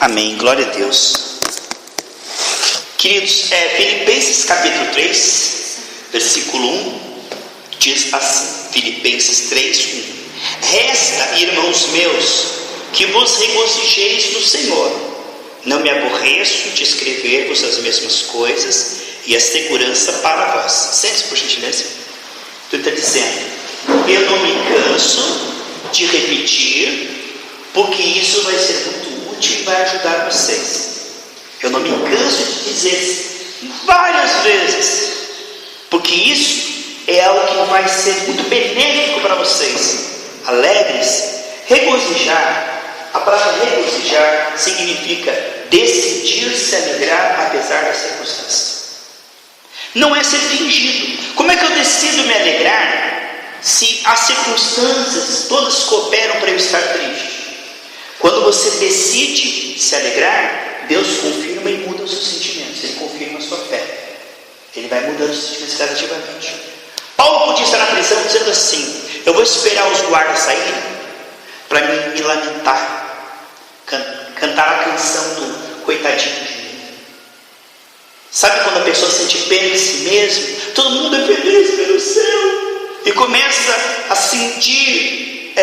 Amém, glória a Deus. Queridos, Filipenses capítulo 3, versículo 1, diz assim, Filipenses 3, 1: Resta, irmãos meus, que vos regozijeis no Senhor. Não me aborreço de escrever-vos as mesmas coisas, e a segurança para vós. Sente-se, por gentileza. Ele está dizendo: eu não me canso de repetir, porque isso vai ser muito útil e vai ajudar vocês. Eu não me canso de dizer várias vezes, porque isso é algo que vai ser muito benéfico para vocês. Alegres, regozijar. A palavra regozijar significa decidir se alegrar apesar das circunstâncias. Não é ser fingido. Como é que eu decido me alegrar se as circunstâncias todas cooperam para eu estar triste? Quando você decide se alegrar, Deus confirma e muda os seus sentimentos. Ele confirma a sua fé. Ele vai mudando os sentimentos gradativamente. Paulo podia estar na prisão dizendo assim: eu vou esperar os guardas saírem para me lamentar, cantar a canção do coitadinho de mim. Sabe quando a pessoa sente pena de si mesmo? Todo mundo é feliz pelo céu e começa a sentir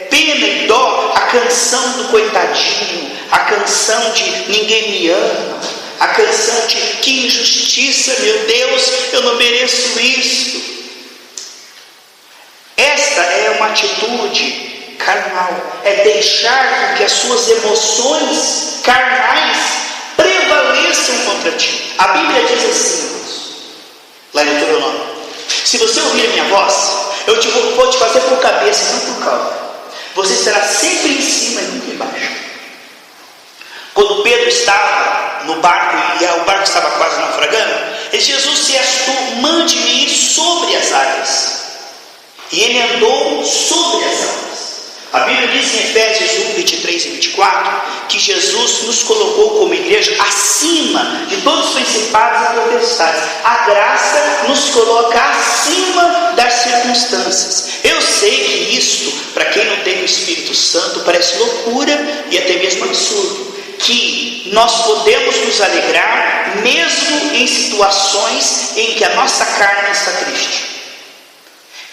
pena e dó. A canção do coitadinho, a canção de ninguém me ama, a canção de que injustiça, meu Deus, eu não mereço isso. Esta é uma atitude carnal, é deixar com que as suas emoções carnais prevaleçam contra ti. A Bíblia diz assim, lá em Deuteronômio: se você ouvir a minha voz, eu vou te fazer por cabeça e não por cauda. Você estará sempre em cima e nunca embaixo. Quando Pedro estava no barco e o barco estava quase naufragando, ele disse: Jesus, se és tu, mande-me ir sobre as águas. E ele andou sobre as águas. A Bíblia diz em Efésios 1, 23 e 24, que Jesus nos colocou como igreja acima de todos os principados e potestades. A graça nos coloca acima das circunstâncias. Eu sei que isto, para quem não tem o Espírito Santo, parece loucura e até mesmo absurdo. Que nós podemos nos alegrar mesmo em situações em que a nossa carne está triste.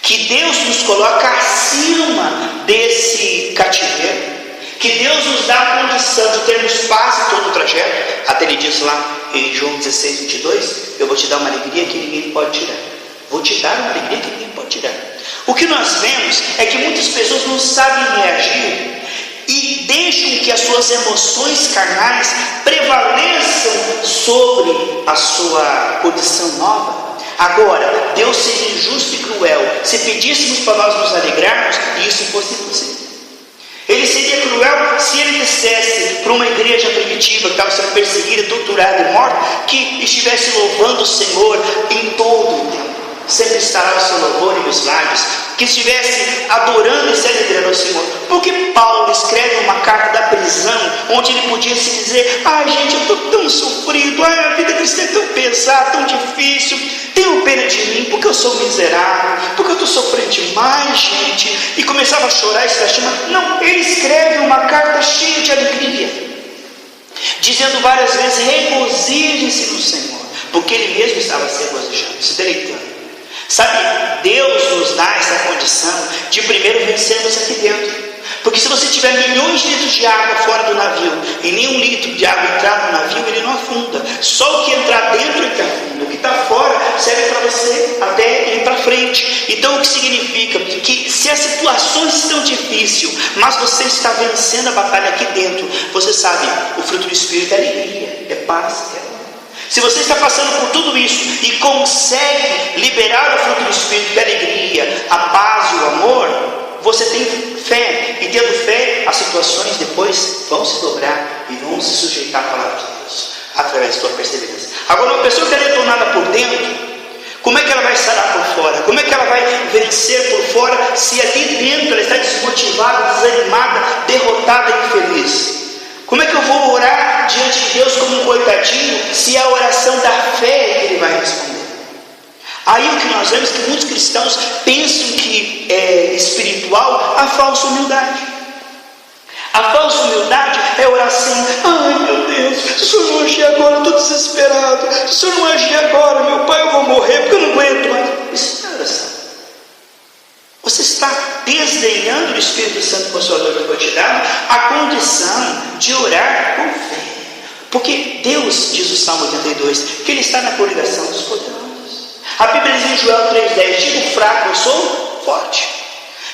Que Deus nos coloca acima desse cativeiro, que Deus nos dá a condição de termos paz em todo o trajeto. Até ele diz lá em João 16, 22, eu vou te dar uma alegria que ninguém pode tirar. Vou te dar uma alegria que ninguém pode tirar. O que nós vemos é que muitas pessoas não sabem reagir e deixam que as suas emoções carnais prevaleçam sobre a sua condição nova. Agora, Deus seria injusto e cruel se pedíssemos para nós nos alegrarmos e isso fosse impossível. Ele seria cruel se ele dissesse para uma igreja primitiva que estava sendo perseguida, torturada e morta, que estivesse louvando o Senhor em todo o tempo. Sempre estará o seu louvor em meus lábios, que estivesse adorando e se alegrando ao Senhor. Porque Paulo escreve uma carta da prisão, onde ele podia se dizer: ai gente, eu estou tão sofrido, ai, a vida cristã é tão pesada, tão difícil, tenham pena de mim, porque eu sou miserável, porque eu estou sofrendo demais, gente. E começava a chorar e se lastimar. Não, ele escreve uma carta cheia de alegria, dizendo várias vezes: regozijem-se no Senhor, porque ele mesmo estava se regozijando, se deleitando. Sabe, Deus nos dá essa condição de primeiro vencermos aqui dentro. Porque se você tiver milhões de litros de água fora do navio e nenhum litro de água entrar no navio, ele não afunda. Só o que entrar dentro é que afunda. O que está fora serve para você até ir para frente. Então o que significa? Que se as situações estão difíceis, mas você está vencendo a batalha aqui dentro, você sabe, o fruto do Espírito é alegria, é paz, é amor. Se você está passando por tudo isso e consegue liberar o fruto do Espírito, a alegria, a paz e o amor, você tem fé. E tendo fé, as situações depois vão se dobrar e vão se sujeitar à palavra de Deus, através da sua perseverança. Agora, uma pessoa que é detonada por dentro, como é que ela vai sarar por fora? Como é que ela vai vencer por fora se ali dentro ela está desmotivada, desanimada, derrotada e infeliz? Como é que eu vou orar diante de Deus como um coitadinho, se é a oração da fé que Ele vai responder? Aí o que nós vemos é que muitos cristãos pensam que é espiritual a falsa humildade. A falsa humildade é a oração assim: ai meu Deus, se o Senhor não agir agora, eu estou desesperado. Se o Senhor não agir agora, meu pai, eu vou morrer porque eu não aguento mais. Isso não é oração. Você está desdenhando do Espírito Santo Consolador que foi te dado a condição de orar com fé. Porque Deus, diz o Salmo 82, que Ele está na congregação dos poderosos. A Bíblia diz em Joel 3,10: digo fraco, eu sou forte.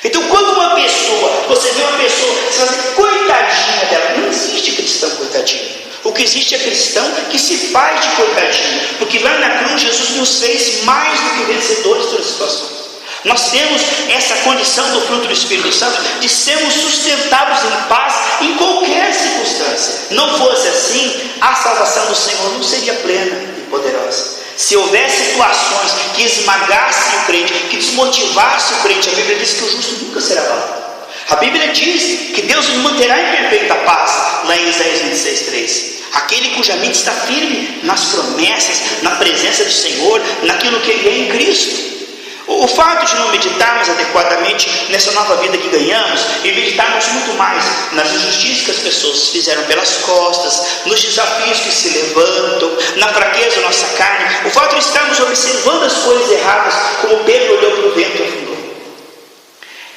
Então, quando uma pessoa, você vê uma pessoa, você fala assim, coitadinha dela. Não existe cristão coitadinho. O que existe é cristão que se faz de coitadinho. Porque lá na cruz, Jesus nos fez mais do que vencedores de todas as situações. Nós temos essa condição do fruto do Espírito Santo de sermos sustentados em paz em qualquer circunstância. Não fosse assim, a salvação do Senhor não seria plena e poderosa. Se houvesse situações que esmagassem o crente, que desmotivassem o crente, a Bíblia diz que o justo nunca será abalado. A Bíblia diz que Deus nos manterá em perfeita paz, lá em Isaías 26:3. Aquele cuja mente está firme nas promessas, na presença do Senhor, naquilo que Ele é em Cristo. O fato de não meditarmos adequadamente nessa nova vida que ganhamos e meditarmos muito mais nas injustiças que as pessoas fizeram pelas costas, nos desafios que se levantam, na fraqueza da nossa carne, o fato de estarmos observando as coisas erradas, como Pedro olhou para o vento e afundou.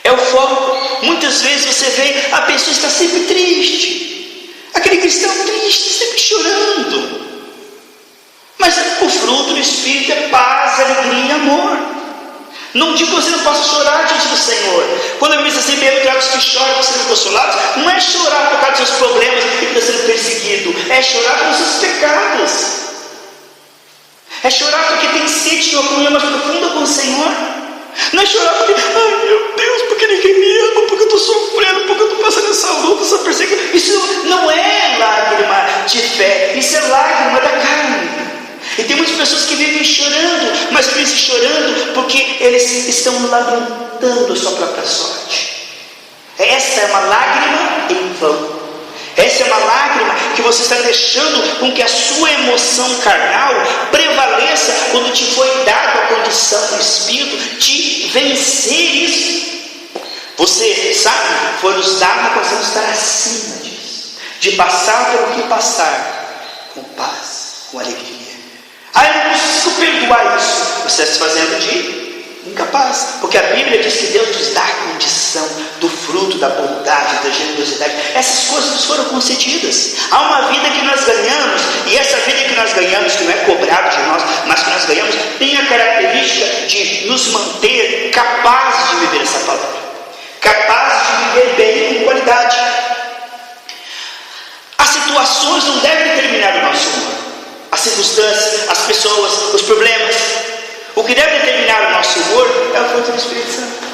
É o foco. Muitas vezes você vê a pessoa está sempre triste, aquele cristão triste, sempre chorando. Mas o fruto do Espírito é paz, alegria e amor. Não digo que você não possa chorar diante do Senhor. Quando a Bíblia diz assim, bem-aventurados que choram por serem consolados, não é chorar por causa dos seus problemas e por estar sendo perseguido, é chorar pelos seus pecados, é chorar porque tem sede de uma comunhão mais profunda com o Senhor. Não é chorar porque, ai meu Deus, porque ninguém me ama, porque eu estou sofrendo, porque eu estou passando essa luta, essa perseguição. Isso não é lágrima de fé, isso é lágrima da carne. E tem muitas pessoas que vivem chorando, mas vivem chorando porque eles estão lamentando a sua própria sorte. Essa é uma lágrima em vão. Essa é uma lágrima que você está deixando com que a sua emoção carnal prevaleça quando te foi dado a condição do Espírito de vencer isso. Você sabe, foi nos dado uma condição de estar acima disso, de passar pelo que passar com paz, com alegria. Ah, eu não consigo perdoar isso. Você está se fazendo de incapaz, porque a Bíblia diz que Deus nos dá a condição do fruto da bondade, da generosidade. Essas coisas nos foram concedidas. Há uma vida que nós ganhamos, e essa vida que nós ganhamos, que não é cobrado de nós, mas que nós ganhamos, tem a característica de nos manter capazes de viver essa palavra, capazes de viver bem com qualidade. As situações não devem determinar o nosso humor. As circunstâncias, as pessoas, os problemas. O que deve determinar o nosso humor é o fruto do Espírito Santo.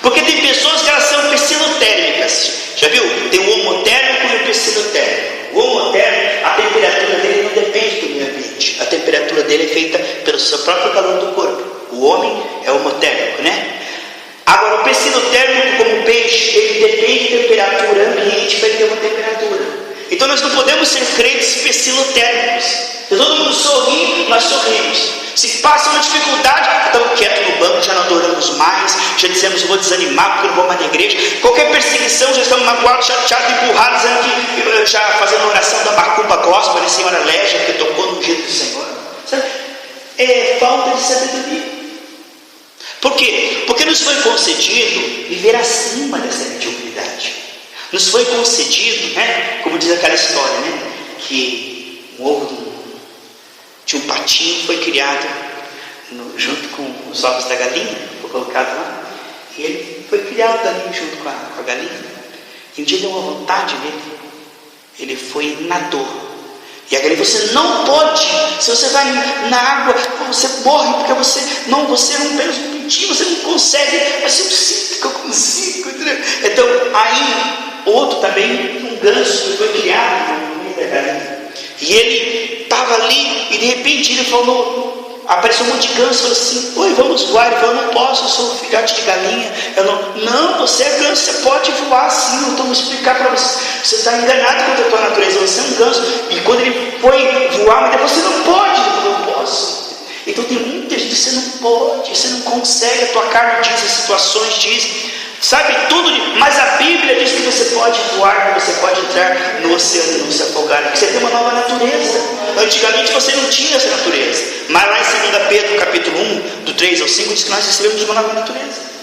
Porque tem pessoas que elas são psilotérmicas. Já viu? Tem o homotérmico e o psilotérmico. O homotérmico, a temperatura dele não depende do meio ambiente. A temperatura dele é feita pelo seu próprio calor do corpo. O homem é homotérmico, né? Agora o psilotérmico, como o peixe, ele depende de temperatura ambiente para ele ter uma temperatura. Então nós não podemos ser crentes psilotérmicos. Se todo mundo sorri, nós sorrimos. Se passa uma dificuldade, estamos quietos no banco, já não adoramos mais, já dizemos, eu vou desanimar porque eu não vou mais na igreja. Qualquer perseguição, já estamos magoados, chateados, empurrados, dizendo que já fazendo oração da macumba gospel, né, Senhora Légia, porque tocou no jeito do Senhor. Sabe? É falta de sabedoria. Por quê? Porque nos foi concedido viver acima dessa mediocridade. Nos foi concedido, né, como diz aquela história, né, que um ovo de um patinho foi criado junto com os ovos da galinha, foi colocado lá, e ele foi criado ali junto com a galinha. E um dia deu uma vontade nele, ele foi e nadou. E a galinha, você não pode, se você vai na água, você morre, porque você é um pintinho, você não consegue, mas eu sinto que eu consigo. Entendeu? Então, aí, outro também, um ganso que foi criado no meio da galinha. E ele estava ali, e de repente ele falou, apareceu um monte de ganso, falou assim, oi, vamos voar. Ele falou, não posso, eu sou filhote de galinha. Não, você é ganso, você pode voar sim, então vou explicar para você. Você está enganado contra a tua natureza, você é um ganso. E quando ele foi voar, mas depois você não pode. Ele falou, eu posso. Então tem muita gente, você não pode, você não consegue, a tua carne diz, as situações dizem. sabe tudo, mas a Bíblia diz que você pode voar, que você pode entrar no oceano e não se afogar, que você tem uma nova natureza. Antigamente você não tinha essa natureza, mas lá em 2 Pedro capítulo 1, do 3 ao 5, diz que nós recebemos uma nova natureza.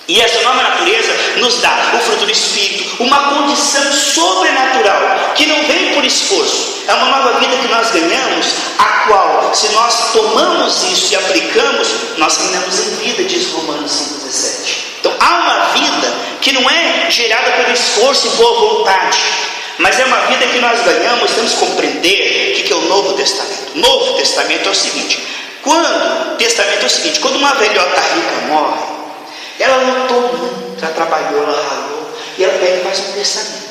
E essa nova natureza nos dá o fruto do Espírito, uma condição sobrenatural, que não vem por esforço. É uma nova vida que nós ganhamos, a qual, se nós tomamos isso e aplicamos, nós reinamos em vida, diz Romanos 5,17. Então há uma vida que não é gerada pelo esforço e boa vontade, mas é uma vida que nós ganhamos. Temos que compreender o que é o Novo Testamento. O Novo Testamento é o seguinte: quando uma velhota rica morre, ela lutou muito, ela trabalhou, ela ralou, e ela pega e faz um testamento.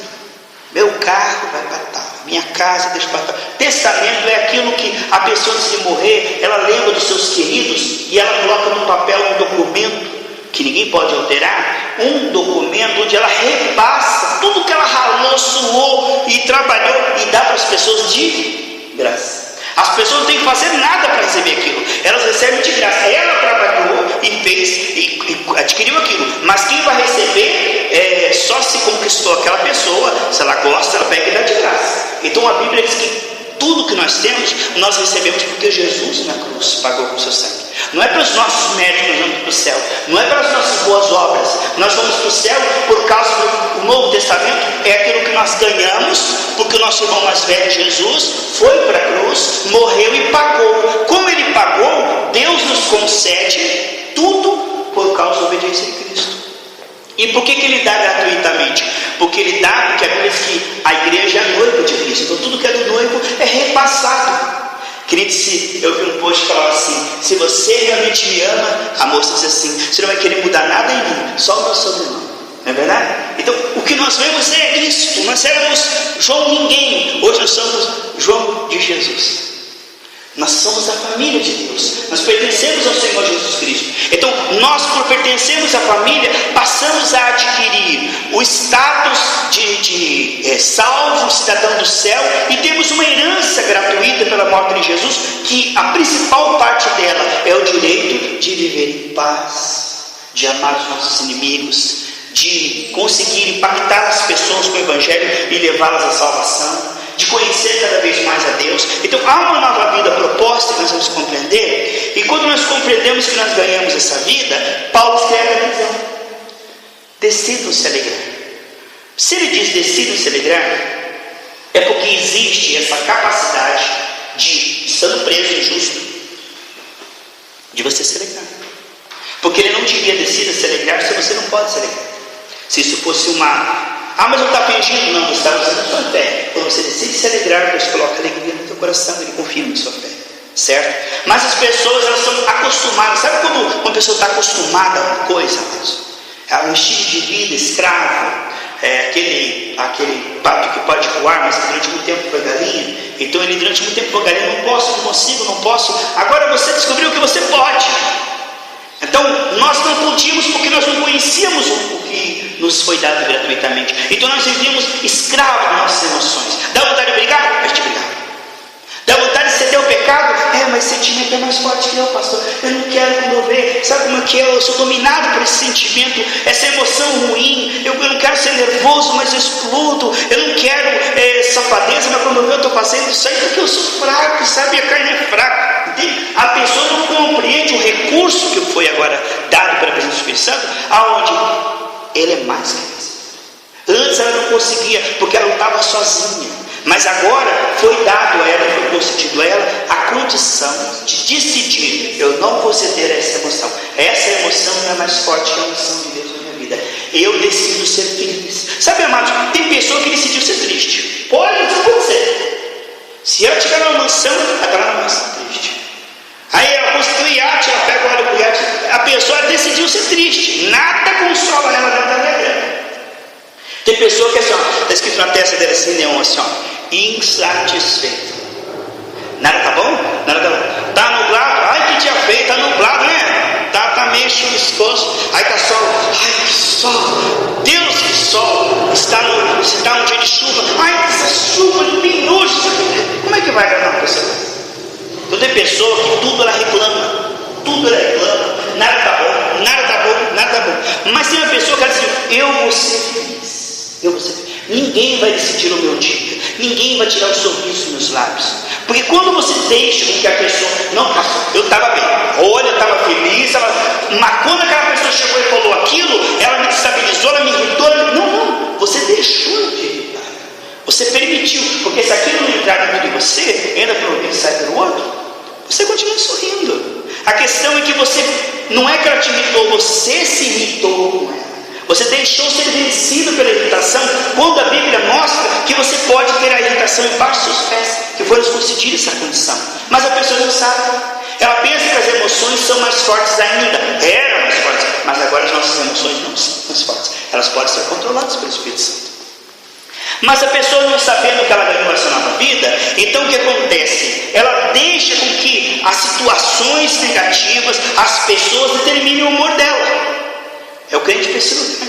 Meu carro vai para tal, minha casa deixa para tal. Testamento é aquilo que a pessoa, antes de morrer, ela lembra dos seus queridos e ela coloca no papel um documento que ninguém pode alterar, um documento onde ela repassa tudo que ela ralou, suou e trabalhou e dá para as pessoas de graça. As pessoas não têm que fazer nada para receber aquilo, elas recebem de graça. Ela trabalhou e fez e adquiriu aquilo, mas quem vai receber só se conquistou aquela pessoa. Se ela gosta, ela pega e dá de graça. Então a Bíblia diz que tudo que nós temos, nós recebemos porque Jesus na cruz pagou com o seu sangue. Não é pelos nossos méritos que nós vamos para o céu, não é pelas nossas boas obras. Nós vamos para o céu por causa do Novo Testamento. É aquilo que nós ganhamos, porque o nosso irmão mais velho, Jesus, foi para a cruz, morreu e pagou. Como ele pagou, Deus nos concede tudo por causa da obediência de Cristo. E por que ele dá gratuitamente? Porque ele dá, porque a Bíblia diz que a igreja é a noiva de Cristo. Então tudo que é do noivo é repassado. Querido, eu vi um post que falava assim: se você realmente me ama, a moça diz assim, você não vai querer mudar nada em mim, só o meu sobrenome. Não é verdade? Então o que nós vemos é Cristo. Nós éramos João ninguém, hoje nós somos João de Jesus. Nós somos a família de Deus, nós pertencemos ao Senhor Jesus Cristo. Então nós, por pertencermos à família, passamos a adquirir o status de salvo, cidadão do céu, e temos uma herança gratuita pela morte de Jesus, que a principal parte dela é o direito de viver em paz, de amar os nossos inimigos, de conseguir impactar as pessoas com o Evangelho e levá-las à salvação, de conhecer cada vez mais a Deus. Então há uma nova vida proposta que nós vamos compreender, e quando nós compreendemos que nós ganhamos essa vida, Paulo escreve a visão: decidam se alegrar. Se ele diz decidam se alegrar, é porque existe essa capacidade de, estando preso injusto, de você se alegrar. Porque ele não diria decida se alegrar se você não pode se alegrar. Se isso fosse mas eu estou fingindo. Não, você está usando a sua fé. Quando você decide se alegrar, Deus coloca alegria no teu coração, Ele confirma a sua fé, certo? Mas as pessoas, elas são acostumadas. Sabe quando uma pessoa está acostumada a uma coisa, a um estilo de vida escravo, aquele pato que pode voar, mas que durante muito tempo foi galinha. Então ele durante muito tempo foi galinha: não posso, não consigo, não posso. Agora você descobriu que você pode. Então nós não podíamos porque nós não conhecíamos o que nos foi dado gratuitamente. Então nós vivíamos escravos das nossas emoções. Dá vontade de brigar? A gente brigava. Dá vontade de ceder ao pecado? Mas esse sentimento é mais forte que eu, pastor. Eu não quero comover. Sabe como é que é? Eu sou dominado por esse sentimento, essa emoção ruim. Eu não quero ser nervoso, mas eu explodo. Eu não quero safadeza, mas quando eu estou fazendo isso aí porque eu sou fraco, sabe? A carne é fraca. Entende? A pessoa não compreende o recurso que foi agora dado pela presença do Espírito Santo, aonde ele é mais que ela. Antes ela não conseguia, porque ela estava sozinha. Mas agora foi dado a ela, foi concedido a ela a condição de decidir: eu não vou ceder a essa emoção. Essa emoção não é mais forte que a emoção de Deus na minha vida. Eu decido ser feliz. Sabe, amados, tem pessoa que decidiu ser triste. Pode acontecer. Se ela estiver numa mansão, ela está numa mansão triste. Aí ela construiu iate, ela pega o óleo pro iate. A pessoa decidiu ser triste. Nada consola ela, ela está alegrando. Tem pessoa que está escrito na testa dela assim, neon, assim, insatisfeito. Nada tá bom? Nada tá bom. Tá nublado? Ai, que dia feio, tá nublado, né? Tá meio chuviscoso. Aí tá sol. Ai, que sol. Deus, que sol. Se tá um dia de chuva. Ai, essa chuva bem nojo. Como é que vai agradar uma pessoa? Então tem pessoa que tudo ela reclama. Tudo ela reclama. Nada tá bom, nada tá bom, nada tá bom. Mas tem uma pessoa que ela diz assim, eu vou ser feliz, eu vou ser feliz. Ninguém vai decidir o meu dia, ninguém vai tirar o sorriso dos meus lábios. Porque quando você deixa com que a pessoa, não, eu estava bem, olha, eu estava feliz, mas quando aquela pessoa chegou e falou aquilo, ela me destabilizou, ela me irritou, não, você deixou de irritar, você permitiu, porque se aquilo não entrar dentro de você, entra por um e sai pelo outro, você continua sorrindo. A questão é que você, não é que ela te irritou, você se irritou com ela. Você deixou ser vencido pela irritação, quando a Bíblia mostra que você pode ter a irritação embaixo dos seus pés, que foi nos concedido essa condição. Mas a pessoa não sabe. Ela pensa que as emoções são mais fortes ainda. Eram mais fortes, mas agora as nossas emoções não são mais fortes. Elas podem ser controladas pelo Espírito Santo. Mas a pessoa não sabendo que ela ganhou essa nova vida, então o que acontece? Ela deixa com que as situações negativas, as pessoas determinem o humor dela. É o crente precisa.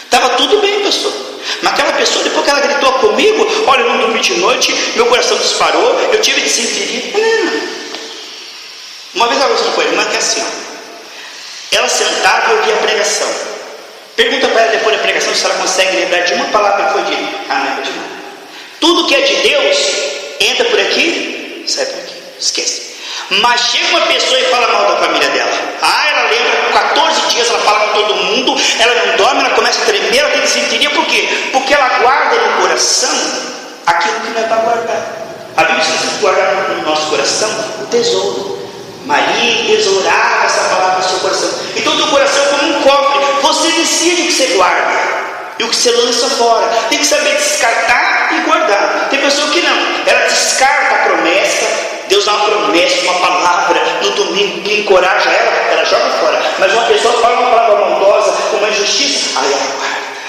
Estava tudo bem, pastor. Mas aquela pessoa, depois que ela gritou comigo, olha, eu não dormi de noite, meu coração disparou, eu tive de se ferir. Uma vez ela conversando com a irmã que é assim, ó. Ela sentava e ouvia a pregação. Pergunta para ela depois da pregação se ela consegue lembrar de uma palavra que foi dita. Não lembra de nada. Tudo que é de Deus entra por aqui, sai por aqui. Esquece. Mas chega uma pessoa e fala mal da família dela. Ela lembra, com 14 dias ela fala com todo mundo, ela não dorme, ela começa a tremer, ela tem desinteria. Por quê? Porque ela guarda no coração aquilo que não é para guardar. A Bíblia diz que guardar no nosso coração o tesouro. Maria tesourava essa palavra no seu coração. Então o teu coração é como um cofre. Você decide o que você guarda e o que você lança fora. Tem que saber descartar e guardar. Tem pessoa que não, ela descarta a promessa. Deus dá uma promessa, uma palavra no domingo que encoraja ela joga fora. Mas uma pessoa fala uma palavra maldosa, uma injustiça, aí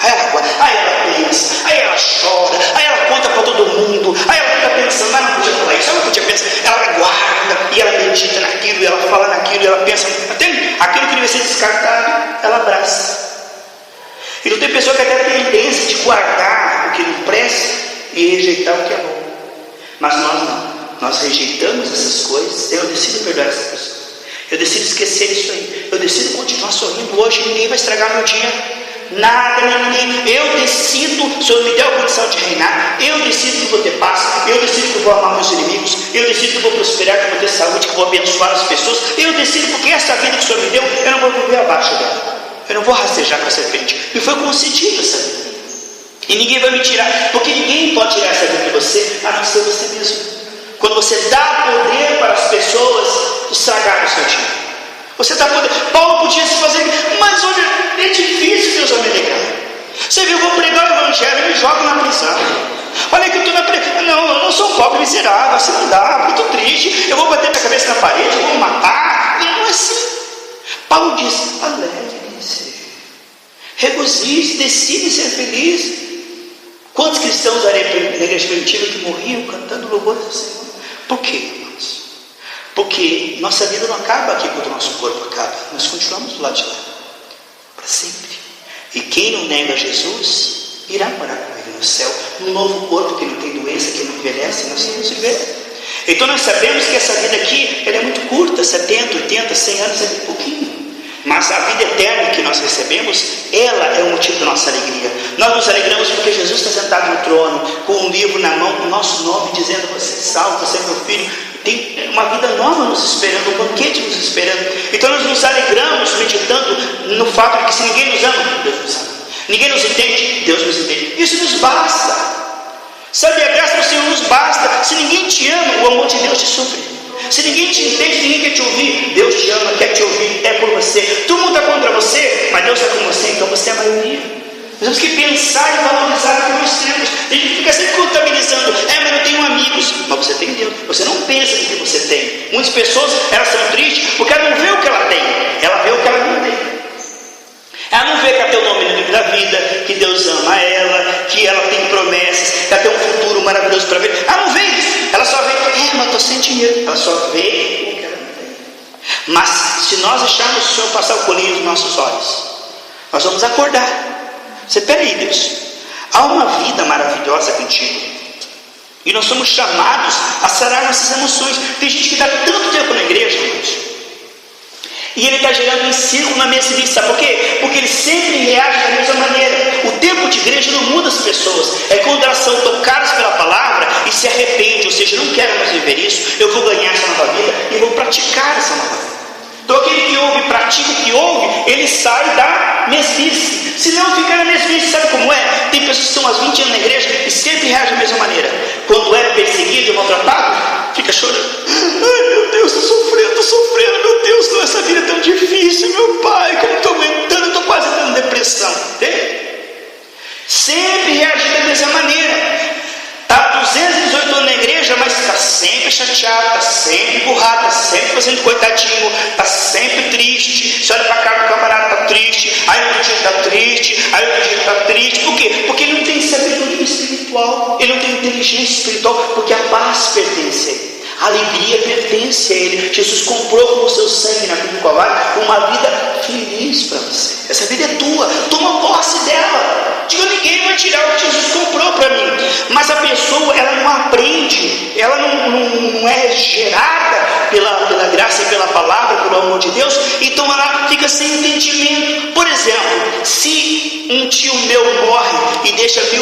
ela guarda, aí ela pensa, aí ela chora, aí ela conta para todo mundo, aí ela fica pensando, mas não podia falar isso, ela não podia pensar, ela guarda, e ela medita naquilo, e ela fala naquilo, e ela pensa, até aquilo que deve ser descartado, ela abraça. Então tem pessoa que até tem a tendência de guardar o que não presta e rejeitar o que é bom. Mas nós não. Nós rejeitamos essas coisas. Eu decido perdoar essa pessoa. Eu decido esquecer isso aí. Eu decido continuar sorrindo hoje. Ninguém vai estragar meu dia. Nada, ninguém. Eu decido. O Senhor me deu a condição de reinar. Eu decido que vou ter paz. Eu decido que vou amar meus inimigos. Eu decido que vou prosperar, que vou ter saúde, que vou abençoar as pessoas. Eu decido porque essa vida que o Senhor me deu, eu não vou viver abaixo dela. Eu não vou rastejar com a serpente. Me foi concedido essa vida. E ninguém vai me tirar. Porque ninguém pode tirar essa vida de você, a não ser você mesmo. Quando você dá poder para as pessoas estragar o seu dia, você dá poder. Paulo podia se fazer, mas olha, é difícil Deus americano. Você viu, eu vou pregar o evangelho e me jogo na prisão. Olha que eu estou na prisão. Não, eu não sou um pobre miserável, assim não dá, eu estou triste, eu vou bater minha cabeça na parede, eu vou me matar. Não é assim. Paulo diz, alegre-se, regozije-se, decide ser feliz. Quantos cristãos na igreja primitiva que morriam cantando louvores ao Senhor? Por quê, irmãos? Porque nossa vida não acaba aqui quando o nosso corpo acaba. Nós continuamos do lado de lá, para sempre. E quem não nega Jesus, irá morar com Ele no céu, num novo corpo que não tem doença, que não envelhece, nós vamos viver. Então nós sabemos que essa vida aqui, ela é muito curta, 70, 80, 100 anos é muito pouquinho. Mas a vida eterna que nós recebemos, ela é o motivo da nossa alegria. Nós nos alegramos porque Jesus está sentado no trono, com um livro na mão, com o nosso nome, dizendo, você é salvo, você é meu filho. Tem uma vida nova nos esperando, um banquete nos esperando. Então nós nos alegramos meditando no fato de que se ninguém nos ama, Deus nos ama. Ninguém nos entende, Deus nos entende. Isso nos basta. Sabe, a graça do Senhor nos basta. Se ninguém te ama, o amor de Deus te supre. Se ninguém te entende, ninguém quer te ouvir, Deus te ama, quer te ouvir, é por você. Todo mundo está contra você, mas Deus está com você, então você é a maioria. Nós temos que pensar e valorizar o que nós temos. Tem gente que fica sempre contabilizando, mas eu tenho amigos. Mas você tem Deus, você não pensa no que você tem. Muitas pessoas, elas são tristes porque ela não vê o que ela tem, ela vê o que ela não tem. Ela não vê que ela tem o nome no livro da vida, que Deus ama ela, que ela tem promessas, que ela tem um futuro maravilhoso para ver. Ela não vê isso, ela só vê, mas eu estou sem dinheiro. Ela só vê o que ela não tem. Mas se nós deixarmos o Senhor passar o colinho nos nossos olhos, nós vamos acordar. Você, peraí, Deus, há uma vida maravilhosa contigo. E nós somos chamados a sarar nossas emoções. Tem gente que dá tanto tempo na igreja, irmãos. E ele está gerando um círculo na mesmice. Sabe por quê? Porque ele sempre reage da mesma maneira. O tempo de igreja não muda as pessoas. É quando elas são tocadas pela palavra e se arrependem, ou seja, não quero mais viver isso, eu vou ganhar essa nova vida e vou praticar essa nova vida. Então aquele que ouve e pratica o que ouve, ele sai da mesmice. Se não fica na mesmice, sabe como é? Tem pessoas que estão há 20 anos na igreja e sempre reagem da mesma maneira. Quando é perseguido e maltratado, fica chorando. Ai meu Deus, estou sofrendo, meu Deus, não, essa vida é tão difícil, meu pai, como estou aguentando, estou quase dando depressão. Entende? Sempre reage da mesma maneira. Está 218 anos na igreja, mas está sempre chateado, está sempre emburrado, está sempre fazendo coitadinho, está sempre triste. Você olha para a cara do camarada, está triste, aí outro dia está triste, aí outro dia está triste. Por quê? Porque ele não tem sabedoria espiritual, ele não tem inteligência espiritual, porque a paz pertence a ele. A alegria pertence a ele. Jesus comprou com o seu sangue na cruz do Calvário uma vida feliz para você. Essa vida é tua, toma posse dela. Diga, ninguém vai tirar o que Jesus comprou para mim. Mas a pessoa, ela não aprende, ela não é gerada pela graça e pela palavra, pelo amor de Deus. Então ela fica sem entendimento. Por exemplo, se um tio meu morre e deixa R$1.000,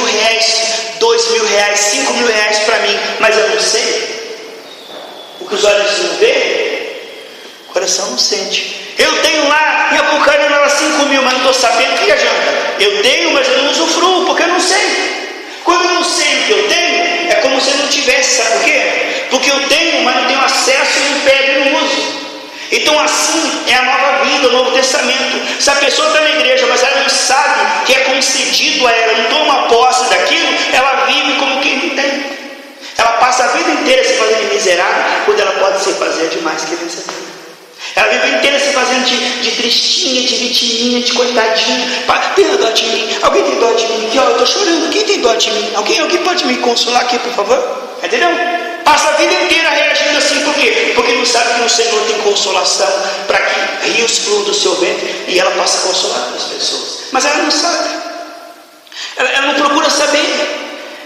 R$2.000, R$5.000 para mim, mas eu não sei, o que os olhos não vê, o coração não sente. Eu tenho lá, minha porcaria era 5.000, mas não estou sabendo, que adianta? Eu tenho, mas eu não usufruo, porque eu não sei. Quando eu não sei o que eu tenho, é como se eu não tivesse, sabe por quê? Porque eu tenho, mas não tenho acesso e não pego e não uso. Então assim é a nova vida, o Novo Testamento. Se a pessoa está na igreja, mas ela não sabe que é concedido a ela, não toma posse daquilo, ela vive como quem não tem. Ela passa a vida inteira se fazendo miserável, quando ela pode se fazer demais que vencedora. Ela vive a vida inteira se fazendo de tristinha, de vitiminha, de coitadinha. Tem dó de mim? Alguém tem dó de mim? Aqui, ó, eu estou chorando. Quem tem dó de mim? Alguém pode me consolar aqui, por favor? Entendeu? Passa a vida inteira reagindo assim. Por quê? Porque não sabe que no Senhor tem consolação para que rios fluam do seu ventre e ela possa consolar as pessoas. Mas ela não sabe. Ela não procura saber.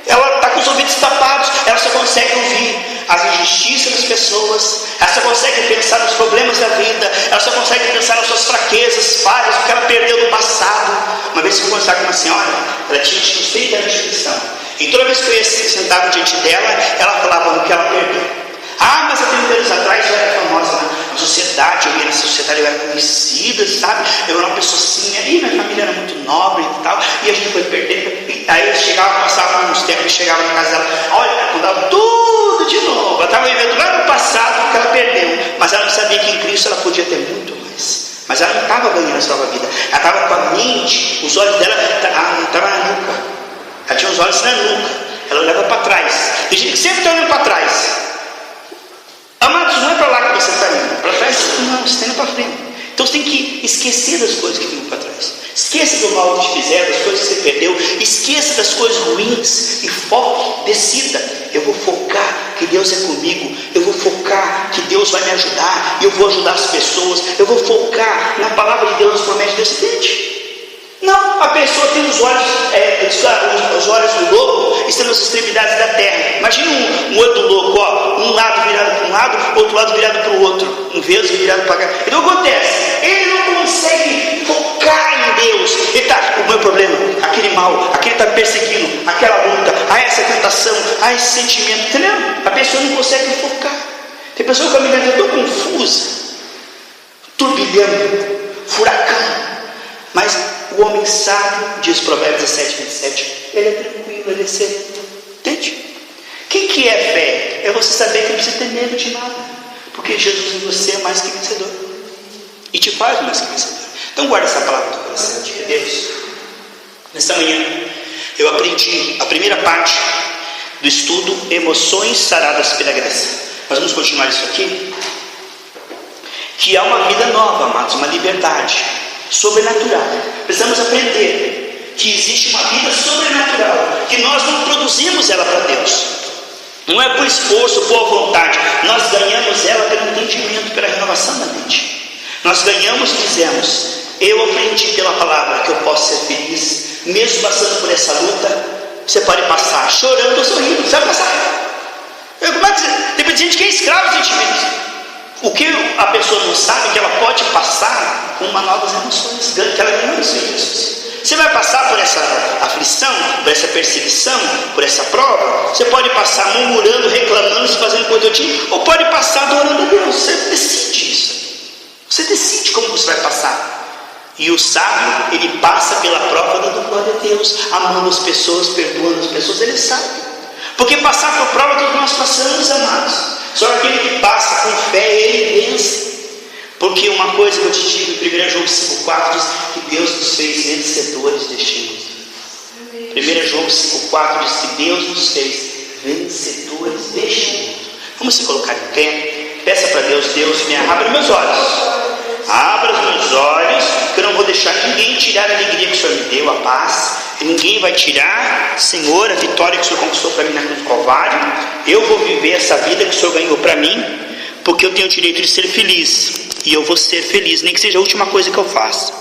Ela está com os ouvidos tapados, ela só consegue ouvir as injustiças das pessoas, ela só consegue pensar nos problemas da vida, ela só consegue pensar nas suas fraquezas, falhas, o que ela perdeu no passado. Uma vez que eu conversava com uma senhora, ela tinha uns 30 anos de cristã, e toda vez que eu sentava diante dela, ela falava do que ela perdeu. Ah, mas há 30 anos atrás eu era famosa na sociedade, eu ia na sociedade, eu era conhecida, sabe? Eu era uma pessoa assim, e minha família era muito nobre e tal, e a gente foi perdendo. Aí eu chegava, passava uns tempos, chegava na casa dela, olha, ela contava tudo de novo. Ela estava vivendo lá no passado que ela perdeu, mas ela não sabia que em Cristo ela podia ter muito mais. Mas ela não estava ganhando essa nova vida, ela estava com a mente, os olhos dela estavam na nuca, ela tinha os olhos na nuca, ela olhava para trás. Tem gente que sempre está olhando para trás. Amados, não é para lá que você está indo, para trás não, você está indo para frente. Então você tem que esquecer das coisas que ficam para trás. Esqueça do mal que te fizeram, das coisas que você perdeu. Esqueça das coisas ruins e foque, decida. Eu vou focar que Deus é comigo. Eu vou focar que Deus vai me ajudar. Eu vou ajudar as pessoas. Eu vou focar na palavra de Deus, nas promessas de Deus. Entende? Não, a pessoa tem os olhos do lobo estão nas extremidades da terra. Imagina um olho do lobo, ó, um lado virado para um lado, outro lado virado para o outro, um vesgo virado para cá. Então o que acontece? Ele não consegue focar em Deus. Ele está, o meu problema, aquele mal, aquele está perseguindo, aquela luta, essa tentação, esse sentimento, entendeu? A pessoa não consegue focar. Tem pessoa que caminhando, eu estou confusa, turbilhão, furacão, mas o homem sábio, diz Provérbios 17:27, ele é tranquilo, ele é sereno. Entende? O que é fé? É você saber que não precisa ter medo de nada, porque Jesus em você é mais que vencedor e te faz mais que vencedor. Então guarda essa palavra do coração de Deus. Nesta manhã eu aprendi a primeira parte do estudo Emoções Saradas pela Graça. Nós vamos continuar isso aqui, que há uma vida nova, amados, uma liberdade sobrenatural. Precisamos aprender que existe uma vida sobrenatural, que nós não produzimos ela para Deus, não é por esforço, por vontade, nós ganhamos ela pelo entendimento, pela renovação da mente. Nós ganhamos, dizemos, eu aprendi pela palavra que eu posso ser feliz, mesmo passando por essa luta. Você pode passar chorando ou sorrindo, você vai passar. Tem gente que é escravo dos sentimentos. O que a pessoa não sabe é que ela pode passar com uma novas emoções, que ela ganhou isso em Jesus. Você vai passar por essa aflição, por essa perseguição, por essa prova. Você pode passar murmurando, reclamando, se fazendo coisa do tipo, ou pode passar adorando a Deus. Você decide isso. Você decide como você vai passar. E o sábio, ele passa pela prova dando glória a Deus, amando as pessoas, perdoando as pessoas. Ele sabe. Porque passar por prova todos nós passamos, amados. Só aquele que passa com fé, ele vence. Porque uma coisa que eu te digo em 1 João 5,4 diz que Deus nos fez vencedores deste mundo. 1 João 5,4 diz que Deus nos fez vencedores deste mundo. Vamos se colocar em pé. Peça para Deus: Deus, me abra meus olhos. Abra os meus olhos, que eu não vou deixar ninguém tirar a alegria que o Senhor me deu, a paz. Ninguém vai tirar, Senhor, a vitória que o Senhor conquistou para mim na cruz do Calvário. Eu vou viver essa vida que o Senhor ganhou para mim, porque eu tenho o direito de ser feliz. E eu vou ser feliz, nem que seja a última coisa que eu faça.